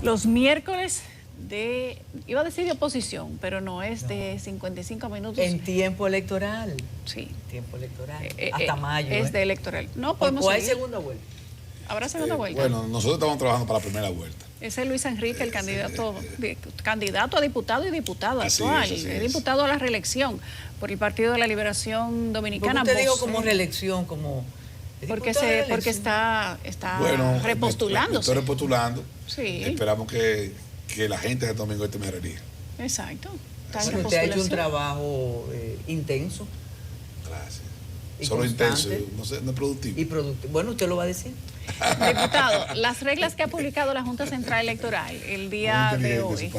Los miércoles iba a decir de oposición, pero no, es de 55 minutos. En tiempo electoral. Sí. Tiempo electoral. Hasta mayo. Es de electoral. No podemos ¿O hay seguir. segunda vuelta? ¿Habrá segunda vuelta? Bueno, nosotros estamos trabajando para la primera vuelta. Ese es Luis Enrique, el candidato a diputado y diputada actual. Es diputado a la reelección por el Partido de la Liberación Dominicana. ¿Por qué usted dijo como reelección, como porque está repostulándose. Estoy repostulando. Sí. Esperamos que la gente de Domingo Este me reelija. Exacto. Bueno, usted ha hecho un trabajo intenso. Gracias. Y solo constante. intenso, no es productivo. Y productivo. Bueno, usted lo va a decir. Diputado, las reglas que ha publicado la Junta Central Electoral el día de hoy.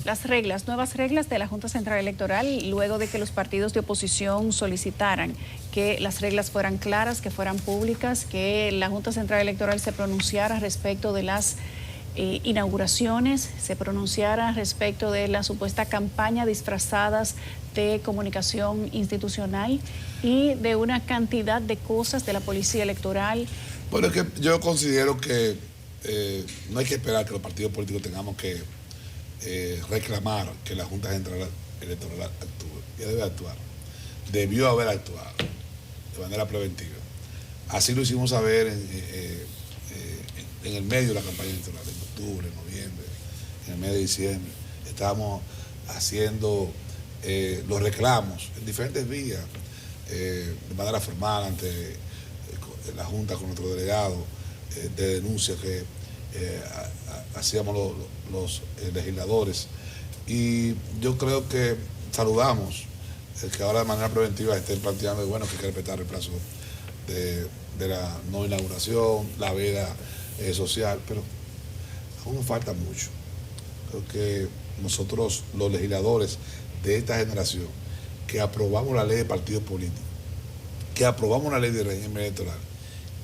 Nuevas reglas de la Junta Central Electoral, luego de que los partidos de oposición solicitaran que las reglas fueran claras, que fueran públicas, que la Junta Central Electoral se pronunciara respecto de las inauguraciones, se pronunciara respecto de la supuesta campaña disfrazadas de comunicación institucional y de una cantidad de cosas de la Policía Electoral. Bueno, es que yo considero que no hay que esperar que los partidos políticos tengamos que reclamar que la Junta Central Electoral actúe. Ya debe actuar. Debió haber actuado de manera preventiva. Así lo hicimos saber en el medio de la campaña electoral, en octubre, en noviembre, en el mes de diciembre. Estábamos haciendo los reclamos en diferentes vías, de manera formal ante la Junta con nuestro delegado, de denuncias que hacíamos los legisladores. Y yo creo que saludamos el que ahora de manera preventiva estén planteando que hay que respetar el plazo de la no inauguración, la veda social, pero aún nos falta mucho. Creo que nosotros, los legisladores de esta generación, que aprobamos la ley de partidos políticos, que aprobamos la ley de régimen electoral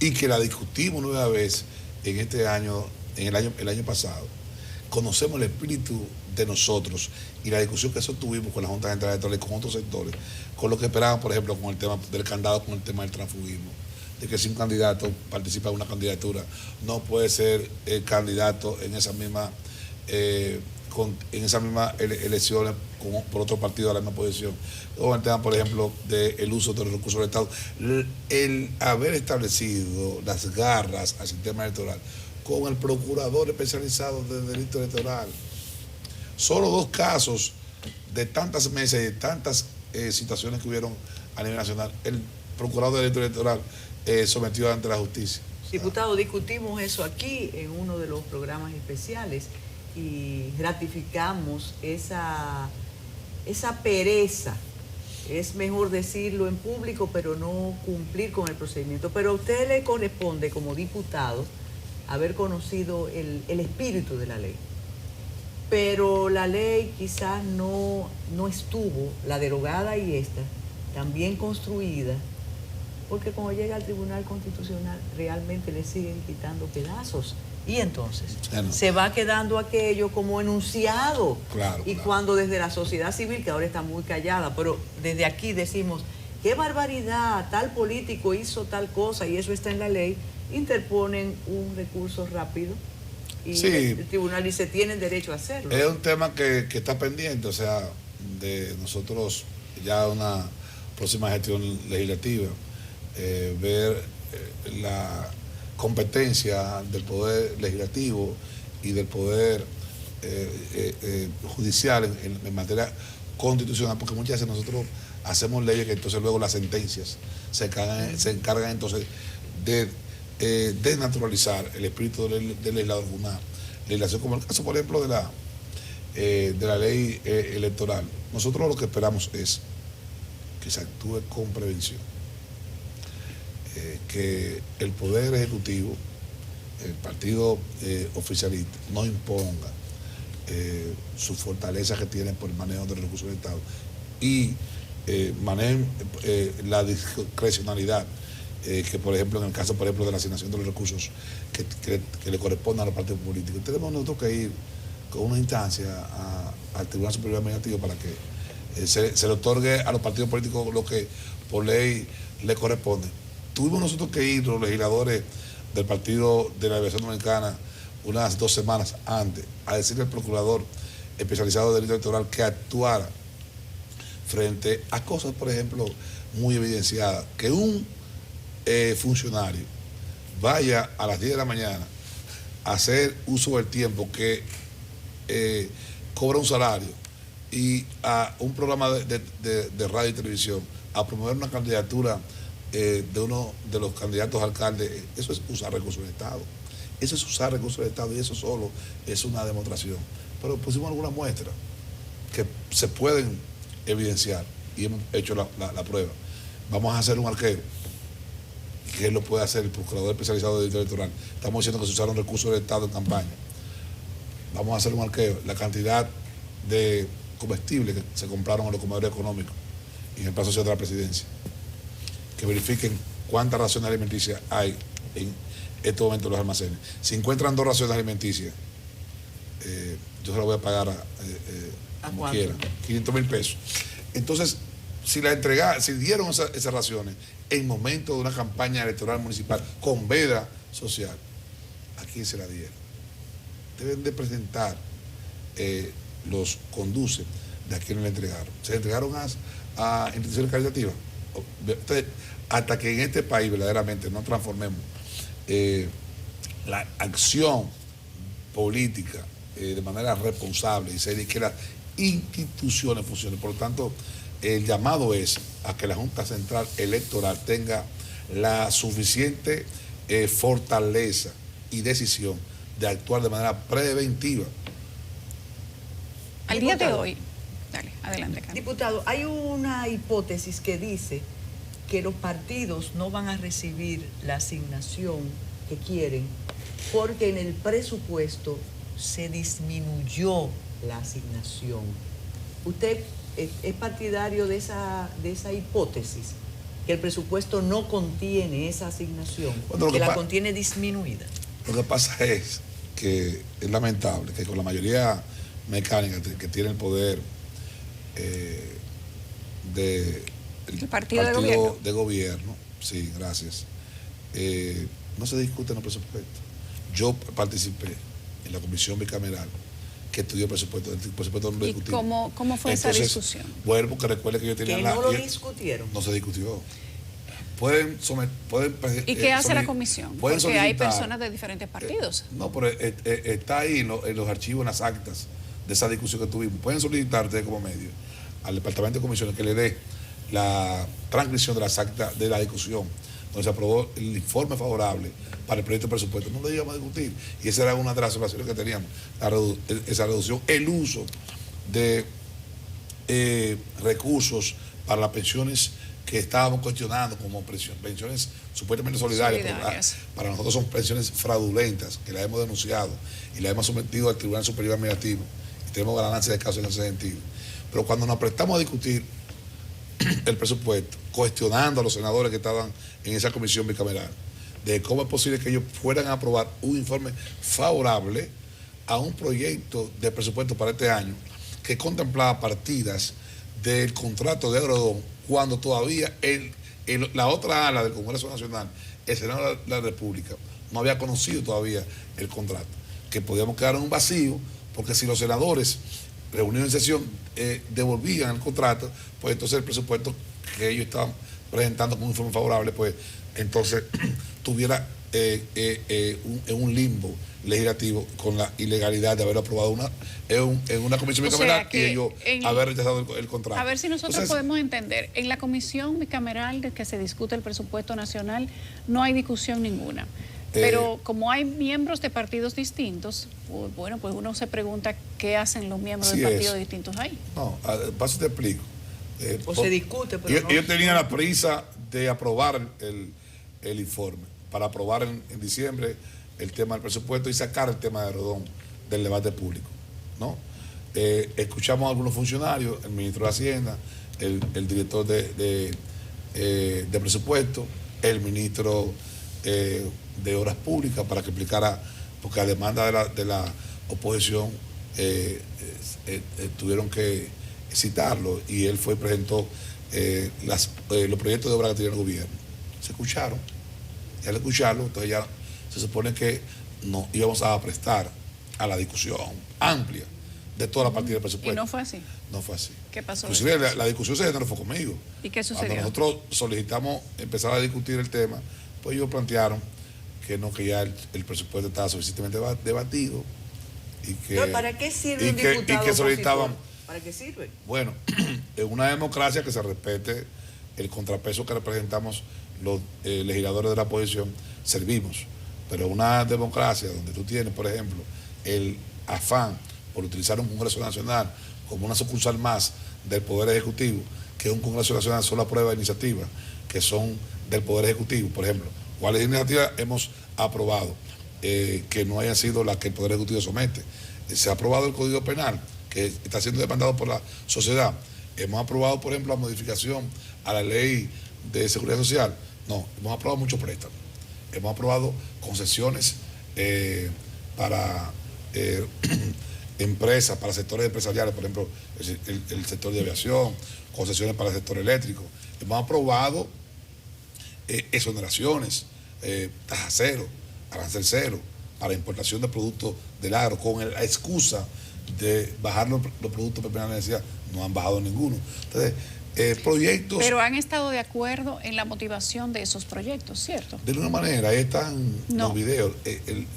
y que la discutimos nueva vez en este año, el año pasado, conocemos el espíritu de nosotros y la discusión que sostuvimos con la Junta Central Electoral y con otros sectores, con lo que esperaban, por ejemplo, con el tema del candado, con el tema del transfugismo, de que si un candidato participa en una candidatura, no puede ser candidato en esa misma elecciones por otro partido de la misma posición. O el tema, por ejemplo, del uso de los recursos del Estado. El haber establecido las garras al sistema electoral con el procurador especializado de delito electoral. Solo 2 casos de tantas mesas y de tantas situaciones que hubieron a nivel nacional, el procurador de delito electoral sometido ante la justicia. Diputado, discutimos eso aquí en uno de los programas especiales y ratificamos esa pereza, es mejor decirlo en público, pero no cumplir con el procedimiento. Pero a usted le corresponde, como diputado, haber conocido el espíritu de la ley. Pero la ley quizás no estuvo, la derogada y esta, tan bien construida, porque cuando llega al Tribunal Constitucional realmente le siguen quitando pedazos. Y entonces se va quedando aquello como enunciado. Y cuando desde la sociedad civil, que ahora está muy callada, pero desde aquí decimos, qué barbaridad, tal político hizo tal cosa y eso está en la ley, interponen un recurso rápido y el tribunal dice, tienen derecho a hacerlo. Es un tema que está pendiente, o sea, de nosotros ya una próxima gestión legislativa, ver la competencia del poder legislativo y del poder judicial en materia constitucional, porque muchas veces nosotros hacemos leyes que entonces luego las sentencias se encargan entonces de desnaturalizar el espíritu del legislador, una legislación como el caso, por ejemplo, de la ley electoral. Nosotros lo que esperamos es que se actúe con prevención, que el Poder Ejecutivo, el partido oficialista, no imponga su fortaleza que tienen por el manejo de los recursos del Estado y manejen la discrecionalidad que, por ejemplo, en el caso, por ejemplo, de la asignación de los recursos que le corresponden a los partidos políticos. Tenemos nosotros que ir con una instancia al Tribunal Superior Administrativo para que se le otorgue a los partidos políticos lo que por ley le corresponde. Tuvimos nosotros que ir, los legisladores del Partido de la Liberación Dominicana, unas 2 semanas antes, a decirle al procurador especializado de delito electoral que actuara frente a cosas, por ejemplo, muy evidenciadas, que un funcionario vaya a las 10 de la mañana a hacer uso del tiempo que cobra un salario y a un programa de radio y televisión a promover una candidatura de uno de los candidatos a alcalde. Eso es usar recursos del Estado. Eso es usar recursos del Estado y eso solo es una demostración. Pero pusimos algunas muestras que se pueden evidenciar y hemos hecho la prueba. Vamos a hacer un arqueo, que él lo puede hacer, el procurador especializado de delito electoral. Estamos diciendo que se usaron recursos del Estado en campaña. Vamos a hacer un arqueo, la cantidad de comestibles que se compraron en los comedores económicos y en el Plan Social de la Presidencia. Que verifiquen cuántas raciones alimenticias hay en estos momentos en los almacenes. Si encuentran 2 raciones alimenticias, yo se las voy a pagar como quieran, 500,000 pesos. Entonces, si dieron esas raciones en momento de una campaña electoral municipal con veda social, ¿a quién se la dieron? Deben de presentar los conduces de a quién le entregaron. Se le entregaron a instituciones caritativas. Entonces, hasta que en este país verdaderamente no transformemos la acción política de manera responsable y seria, y que las instituciones funcionen. Por lo tanto, el llamado es a que la Junta Central Electoral tenga la suficiente fortaleza y decisión de actuar de manera preventiva. Al día de hoy, dale, adelante, Carmen. Diputado, hay una hipótesis que dice que los partidos no van a recibir la asignación que quieren porque en el presupuesto se disminuyó la asignación. ¿Usted es partidario de esa hipótesis? Que el presupuesto no contiene esa asignación, que la contiene disminuida. Lo que pasa es que es lamentable que con la mayoría mecánica que tiene el poder el partido de gobierno, sí, gracias, no se discute en el presupuesto. Yo participé en la comisión bicameral que estudió el presupuesto no lo discutimos. ¿Y cómo fue esa discusión? Bueno, porque recuerde que yo tenía no lo discutieron. No se discutió. ¿Y qué hace la comisión? Porque hay personas de diferentes partidos. No, pero está ahí en los archivos, en las actas de esa discusión que tuvimos. Pueden solicitar ustedes como medio al Departamento de Comisiones que le dé la transcripción de las actas de la discusión, donde se aprobó el informe favorable para el proyecto de presupuesto. No lo íbamos a discutir. Y esa era una de las observaciones que teníamos, esa reducción, el uso de recursos para las pensiones que estábamos cuestionando como pensiones supuestamente solidarias. Para nosotros son pensiones fraudulentas, que las hemos denunciado y las hemos sometido al Tribunal Superior Administrativo y tenemos ganancia de casos en ese sentido. Pero cuando nos prestamos a discutir el presupuesto, cuestionando a los senadores que estaban en esa comisión bicameral, de cómo es posible que ellos fueran a aprobar un informe favorable a un proyecto de presupuesto para este año que contemplaba partidas del contrato de Agrodón, cuando todavía la otra ala del Congreso Nacional, el Senado de la República, no había conocido todavía el contrato, que podíamos quedar en un vacío, porque si los senadores reunidos en sesión devolvían el contrato, pues entonces el presupuesto que ellos estaban presentando como un informe favorable, pues entonces tuviera en un limbo legislativo con la ilegalidad de haber aprobado en una comisión bicameral y ellos haber rechazado el contrato. A ver si nosotros podemos entender, en la comisión bicameral de que se discute el presupuesto nacional no hay discusión ninguna. Pero como hay miembros de partidos distintos, bueno, pues uno se pregunta qué hacen los miembros de partidos distintos ahí. No, paso te explico. O se discute, pero ellos tenían la prisa de aprobar el informe, para aprobar en diciembre el tema del presupuesto y sacar el tema de Rodón del debate público, ¿no? Escuchamos a algunos funcionarios, el ministro de Hacienda, el director de presupuesto, el ministro de Obras Públicas, para que explicara, porque a demanda de la oposición tuvieron que citarlo y él fue y presentó los proyectos de obra que tenía el gobierno. Se escucharon, y al escucharlo, entonces ya se supone que nos íbamos a prestar a la discusión amplia de toda la partida del presupuesto. ¿Y no fue así? No fue así. ¿Qué pasó? Inclusive la discusión se generó fue conmigo. ¿Y qué sucedió? Cuando nosotros solicitamos empezar a discutir el tema, pues ellos plantearon que no, que ya el presupuesto estaba suficientemente debatido y que... No, ¿para qué sirve un diputado y que solicitaban... opositor? ¿Para qué sirve? Bueno, en una democracia que se respete el contrapeso que representamos los legisladores de la oposición, servimos. Pero una democracia donde tú tienes, por ejemplo, el afán por utilizar un Congreso Nacional como una sucursal más del Poder Ejecutivo, que un Congreso Nacional solo aprueba iniciativas que son del Poder Ejecutivo, por ejemplo. ¿Cuáles iniciativas hemos aprobado que no hayan sido las que el Poder Ejecutivo somete? Se ha aprobado el Código Penal, que está siendo demandado por la sociedad. Hemos aprobado, por ejemplo, la modificación a la ley de seguridad social. No, hemos aprobado muchos préstamos. Hemos aprobado concesiones para empresas, para sectores empresariales, por ejemplo, el sector de aviación, concesiones para el sector eléctrico. Hemos aprobado exoneraciones, tasa cero, arancel cero, para importación de productos del agro, con la excusa de bajar los productos de primera necesidad. No han bajado ninguno. Entonces, proyectos... Pero han estado de acuerdo en la motivación de esos proyectos, ¿cierto? De alguna manera, ahí están los videos.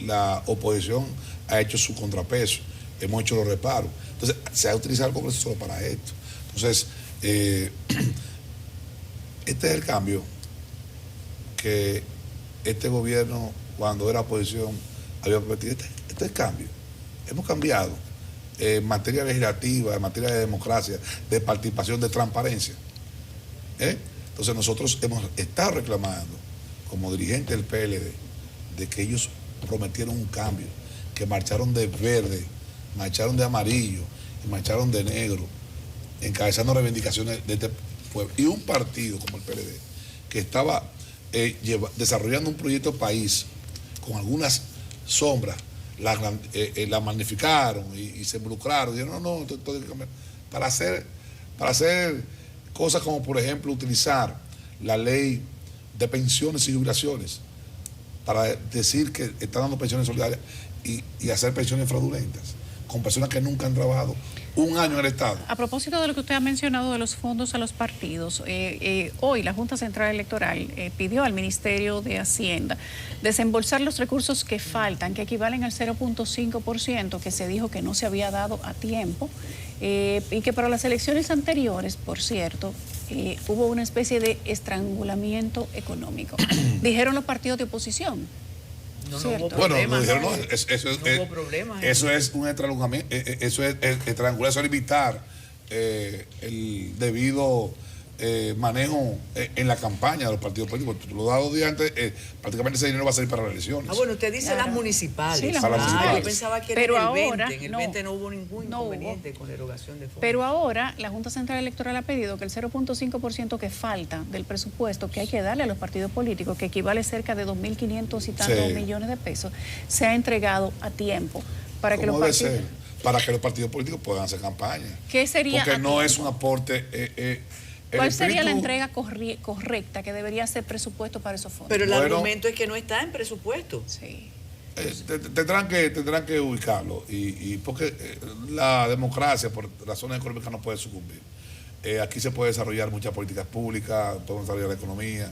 La oposición ha hecho su contrapeso, hemos hecho los reparos. Entonces, se ha utilizado el Congreso solo para esto. Entonces, este es el cambio que este gobierno, cuando era oposición, había prometido. Este es el cambio. Hemos cambiado en materia legislativa, en materia de democracia, de participación, de transparencia. Entonces nosotros hemos estado reclamando, como dirigentes del PLD, de que ellos prometieron un cambio, que marcharon de verde, marcharon de amarillo y marcharon de negro, encabezando reivindicaciones de este pueblo. Y un partido como el PLD, que estaba desarrollando un proyecto país con algunas sombras, la magnificaron y se involucraron, dijeron, no, todo hay que cambiar. Para hacer cosas como, por ejemplo, utilizar la ley de pensiones y jubilaciones para decir que están dando pensiones solidarias y hacer pensiones fraudulentas con personas que nunca han trabajado un año en el Estado. A propósito de lo que usted ha mencionado de los fondos a los partidos, hoy la Junta Central Electoral pidió al Ministerio de Hacienda desembolsar los recursos que faltan, que equivalen al 0.5%, que se dijo que no se había dado a tiempo, y que para las elecciones anteriores, por cierto, hubo una especie de estrangulamiento económico. Dijeron los partidos de oposición. No hubo bueno, problemas. Dijeron, no, hubo problemas. Eso es un estrangulamiento, eso es estrangular, eso es limitar el debido manejo en la campaña de los partidos políticos. Tú lo dado de antes, prácticamente ese dinero va a salir para las elecciones. Bueno, usted dice las municipales. Sí, las municipales. Yo pensaba que era pero en el ahora, 20. En el 20 no hubo ningún inconveniente con la erogación de fondos. Pero ahora la Junta Central Electoral ha pedido que el 0.5% que falta del presupuesto que hay que darle a los partidos políticos, que equivale a cerca de 2.500 y tantos millones de pesos, sea entregado a tiempo para que los partidos... Para que los partidos políticos puedan hacer campaña. ¿Qué sería? Porque no es un aporte... ¿Cuál sería la entrega correcta que debería ser presupuesto para esos fondos? Pero el argumento es que no está en presupuesto. Sí. Tendrán que ubicarlo y porque la democracia por razones económicas no puede sucumbir. Aquí se puede desarrollar muchas políticas públicas, podemos desarrollar la economía,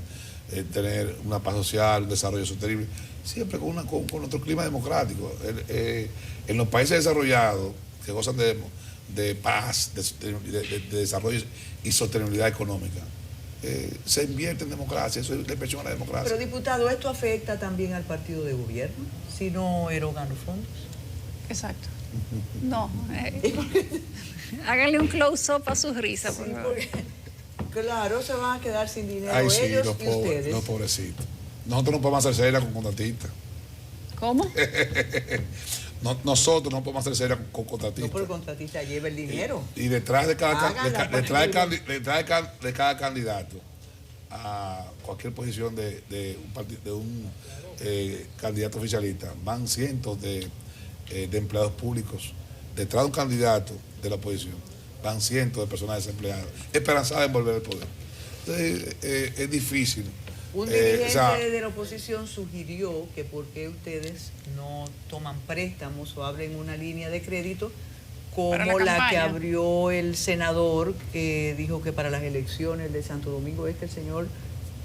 tener una paz social, un desarrollo sostenible, siempre con nuestro clima democrático. En los países desarrollados que gozan de paz, de desarrollo y sostenibilidad económica, se invierte en democracia, eso es la expresión a la democracia. Pero, diputado, ¿esto afecta también al partido de gobierno si no erogan los fondos? Exacto. No. Háganle un close-up a su risa, por favor. Claro, se van a quedar sin dinero Ay, ellos sí, y ustedes. los pobrecitos. Nosotros no podemos hacer seria con contratistas. ¿Cómo? Nosotros no podemos hacer seria con contratistas. No, pero el contratista lleva el dinero. Y detrás de cada candidato a cualquier posición de un candidato oficialista van cientos de empleados públicos. Detrás de un candidato de la oposición van cientos de personas desempleadas esperanzadas en volver al poder. Entonces, es difícil Un dirigente de la oposición sugirió que por qué ustedes no toman préstamos o abren una línea de crédito como la que abrió el senador que dijo que para las elecciones de Santo Domingo Este, el señor,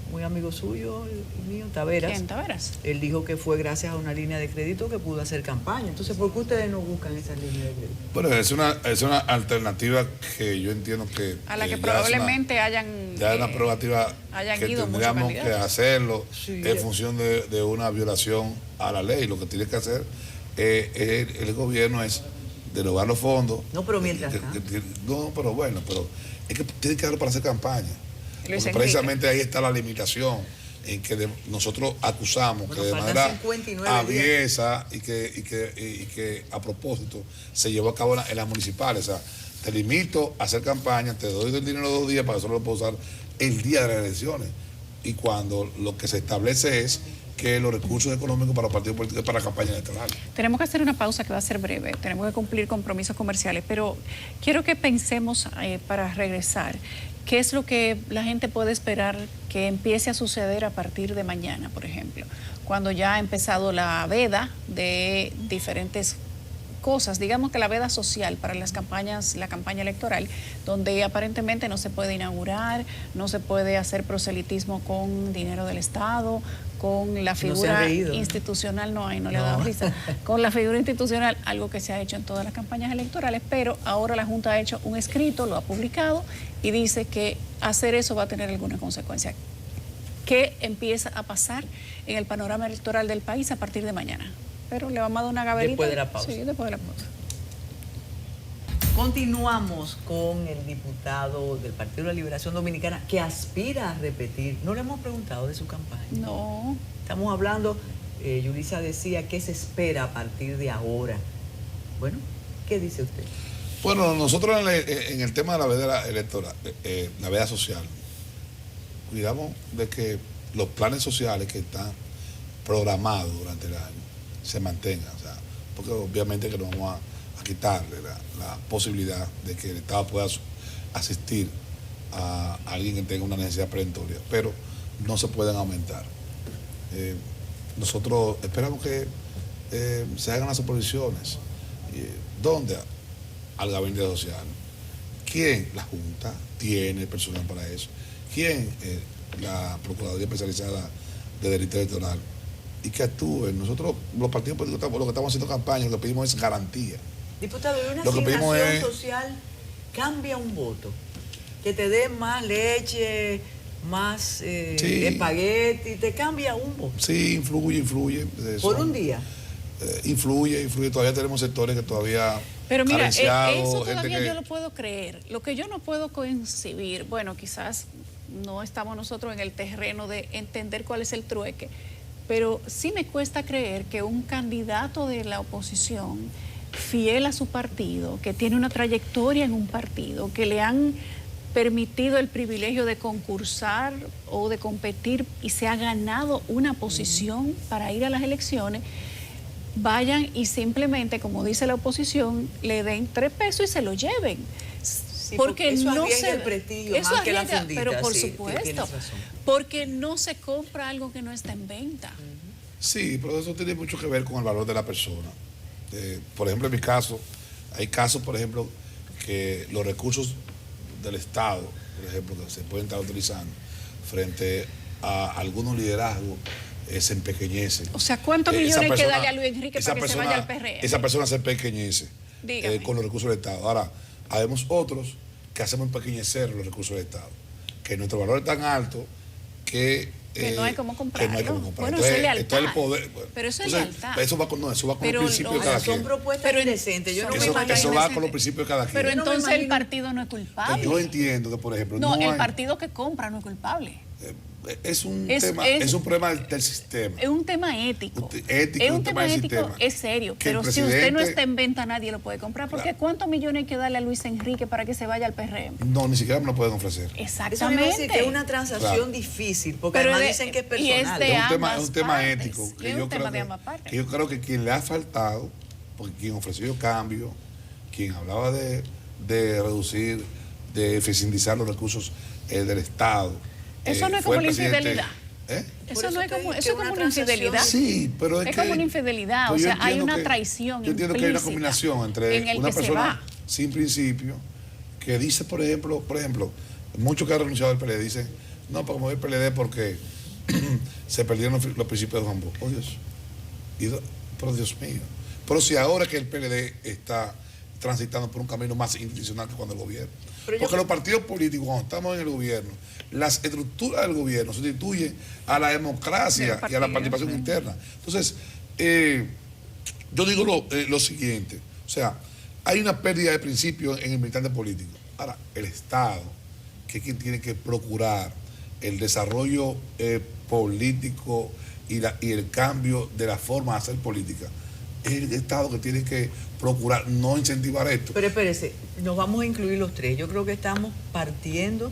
muy amigo suyo, el mío, Taveras. ¿Quién, Taveras? Él dijo que fue gracias a una línea de crédito que pudo hacer campaña. Entonces, ¿por qué ustedes no buscan esa línea de crédito? Bueno, es una alternativa que yo entiendo que... A la que probablemente hayan... Ya es una prerrogativa que tendríamos que hacerlo en función de una violación a la ley. Lo que tiene que hacer el gobierno es derogar los fondos. No, pero mientras no, pero bueno, pero es que tiene que darlo para hacer campaña. Porque precisamente ahí está la limitación en que nosotros acusamos que de manera aviesa y que a propósito se llevó a cabo en las municipales. O sea, te limito a hacer campaña, te doy el dinero 2 días para que solo lo puedo usar el día de las elecciones. Y cuando lo que se establece es que los recursos económicos para los partidos políticos para la campaña electoral. Tenemos que hacer una pausa que va a ser breve, tenemos que cumplir compromisos comerciales, pero quiero que pensemos para regresar, ¿qué es lo que la gente puede esperar que empiece a suceder a partir de mañana, por ejemplo? Cuando ya ha empezado la veda de diferentes cosas, digamos que la veda social para las campañas, la campaña electoral, donde aparentemente no se puede inaugurar, no se puede hacer proselitismo con dinero del Estado, con la figura institucional, no le ha dado risa, con la figura institucional, algo que se ha hecho en todas las campañas electorales, pero ahora la Junta ha hecho un escrito, lo ha publicado y dice que hacer eso va a tener alguna consecuencia. ¿Qué empieza a pasar en el panorama electoral del país a partir de mañana? Pero le vamos a dar una gavelita. Después de la pausa. Sí, después de la pausa. Continuamos con el diputado del Partido de la Liberación Dominicana que aspira a repetir. No le hemos preguntado de su campaña. No. Estamos hablando, Yulisa decía, ¿qué se espera a partir de ahora? Bueno, ¿qué dice usted? Bueno, nosotros en el tema de la veda electoral, la veda social, cuidamos de que los planes sociales que están programados durante el año se mantengan, o sea, porque obviamente que no vamos a quitarle la posibilidad de que el Estado pueda asistir a alguien que tenga una necesidad perentoria, pero no se pueden aumentar. Nosotros esperamos que se hagan las oposiciones. ¿Dónde? Al gabinete social. ¿Quién? La Junta tiene personal para eso. ¿Quién? La Procuraduría Especializada de Delito Electoral. Y que actúen. Nosotros, los partidos políticos, lo que estamos haciendo campaña, lo que pedimos es garantía. Diputado, ¿y una asignación social cambia un voto? Que te dé más leche, más espagueti, te cambia un voto. Sí, influye. ¿Por un día? Influye. Todavía tenemos sectores que todavía... Pero mira, eso todavía yo lo puedo creer. Lo que yo no puedo concebir, bueno, quizás no estamos nosotros en el terreno de entender cuál es el trueque, pero sí me cuesta creer que un candidato de la oposición fiel a su partido, que tiene una trayectoria en un partido, que le han permitido el privilegio de concursar o de competir y se ha ganado una posición para ir a las elecciones, vayan y simplemente, como dice la oposición, le den 3 pesos y se lo lleven. Sí, porque eso no se el prestigio eso más que la fundita, pero por supuesto, porque no se compra algo que no está en venta. Sí, pero eso tiene mucho que ver con el valor de la persona. Por ejemplo, en mi caso, hay casos, por ejemplo, que los recursos del Estado, por ejemplo, que se pueden estar utilizando frente a algunos liderazgos, se empequeñecen. O sea, ¿cuántos millones hay que darle a Luis Enrique para que se vaya al PRM? Esa persona se empequeñece con los recursos del Estado. Ahora, habemos otros que hacemos empequeñecer los recursos del Estado, que nuestro valor es tan alto que no hay cómo comprarlo. Bueno, entonces, eso es lealtad. El poder, pero eso es lealtad. Eso va con los principios de cada quien. Son propuestas indecentes. Yo no me imagino. Eso va con los principios de cada quien. Pero entonces el partido no es culpable. Yo entiendo que, por ejemplo, no el partido que compra no es culpable. Es un problema del sistema. Es un tema ético. Es un tema ético, es serio. Pero si usted no está en venta, nadie lo puede comprar. Porque ¿cuántos millones hay que darle a Luis Enrique para que se vaya al PRM? No, ni siquiera me lo pueden ofrecer. Exactamente. Eso decir que es una transacción difícil, porque además dicen que es personal. Es un tema ético. Es un tema de ambas partes. Que yo creo que quien le ha faltado, porque quien ofreció cambio, quien hablaba de reducir, de eficientizar los recursos del Estado. Eso no es como la infidelidad. Eso no es como, eso es como una infidelidad. Sí, pero es como una infidelidad, o sea, hay una traición. Yo entiendo que hay una combinación entre una persona sin principio que dice, por ejemplo, muchos que han renunciado al PLD dicen, no, para mover el PLD porque se perdieron los principios de Juan Bosch. Oh, Dios. Pero Dios mío. Pero si ahora que el PLD está transitando por un camino más institucional que cuando el gobierno. Porque los partidos políticos, cuando estamos en el gobierno, las estructuras del gobierno sustituyen a la democracia y a la participación interna. Entonces, yo digo lo siguiente, o sea, hay una pérdida de principios en el militante político. Ahora, el Estado, que es quien tiene que procurar el desarrollo político y el cambio de la forma de hacer política, es el Estado que tiene que procurar no incentivar esto. Pero espérese, nos vamos a incluir los tres. Yo creo que estamos partiendo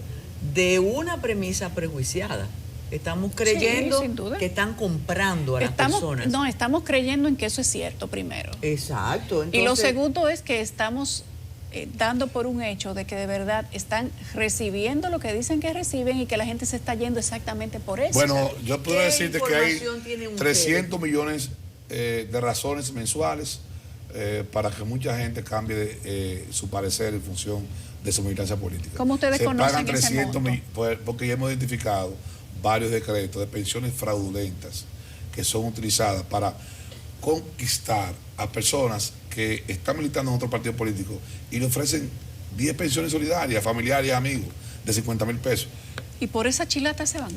de una premisa prejuiciada. Estamos creyendo que están comprando a las personas. No, estamos creyendo en que eso es cierto primero. Exacto. Entonces, y lo segundo es que estamos dando por un hecho de que de verdad están recibiendo lo que dicen que reciben y que la gente se está yendo exactamente por eso. Bueno, yo puedo decirte que hay 300 millones de razones mensuales para que mucha gente cambie su parecer en función de su militancia política. ¿Cómo ustedes se conocen pagan 300 ese monto? Porque ya hemos identificado varios decretos de pensiones fraudulentas que son utilizadas para conquistar a personas que están militando en otro partido político y le ofrecen 10 pensiones solidarias, familiares, amigos, de 50,000 pesos. Y por esa chilata se van.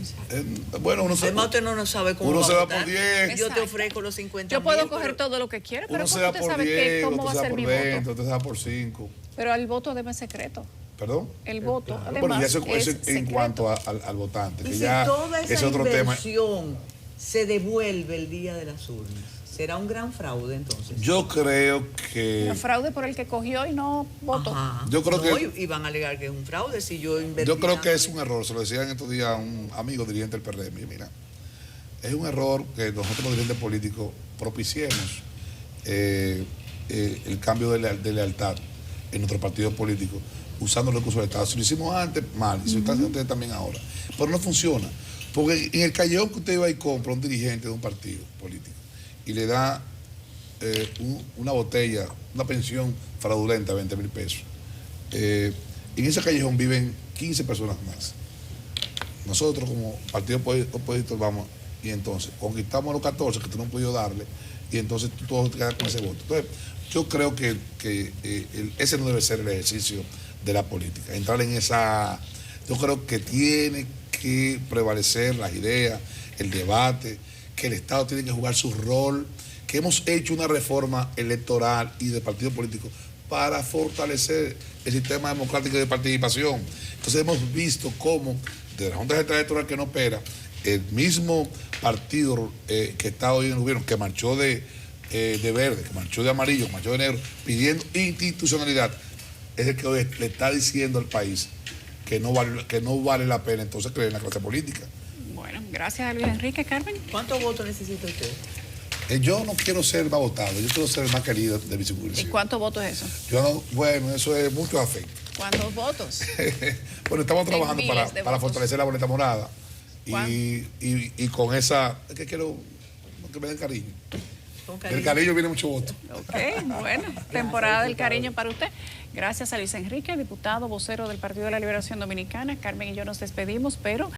Bueno, uno además usted no sabe cómo uno se va por 10. Yo te ofrezco los 50,000. Yo puedo coger todo lo que quiera, pero uno se va por 10, cómo va a ser mi voto. Otro se va por 5. Pero el voto debe ser secreto. ¿Perdón? El voto, además, bueno, ya eso es en cuanto al votante. Y que si ya toda esa es otro inversión se devuelve el día de las urnas, ¿será un gran fraude entonces? Yo creo que... El fraude por el que cogió y no votó. Ajá. Yo creo que... Y van a alegar que es un fraude si yo invertí. Yo creo que es un error, se lo decía en estos días a un amigo dirigente del PRM. Mira, es un error que nosotros los dirigentes políticos propiciemos el cambio de lealtad en nuestro partido político usando los recursos del Estado. Si lo hicimos antes, mal, y si lo están haciendo ustedes también ahora. Pero no funciona. Porque en el callejón que usted va y compra un dirigente de un partido político y le da una botella, una pensión fraudulenta, 20,000 pesos, en ese callejón viven 15 personas más. Nosotros como partido opositor vamos y entonces conquistamos los 14 que tú no has podido darle y entonces tú todo te quedas con ese voto. Entonces yo creo que ese no debe ser el ejercicio de la política. Entrar en esa... Yo creo que tiene que prevalecer las ideas, el debate, que el Estado tiene que jugar su rol, que hemos hecho una reforma electoral y de partido político para fortalecer el sistema democrático de participación. Entonces hemos visto cómo de la Junta Central Electoral que no opera, el mismo partido que está hoy en el gobierno, que marchó de verde, que marchó de amarillo, que marchó de negro, pidiendo institucionalidad, es el que hoy le está diciendo al país que no vale la pena entonces creer en la clase política. Bueno, gracias a Luis Enrique. Carmen. ¿Cuántos votos necesita usted? Yo no quiero ser el más votado, yo quiero ser el más querido de mi circunscripción. ¿Y cuántos votos es eso? Bueno, eso es mucho afecto. ¿Cuántos votos? Bueno, estamos trabajando para fortalecer la boleta morada y con esa, es que quiero que me den cariño. Del cariño viene mucho voto. Ok, bueno, temporada del cariño para usted. Gracias a Luis Enrique, diputado, vocero del Partido de la Liberación Dominicana. Carmen y yo nos despedimos, pero...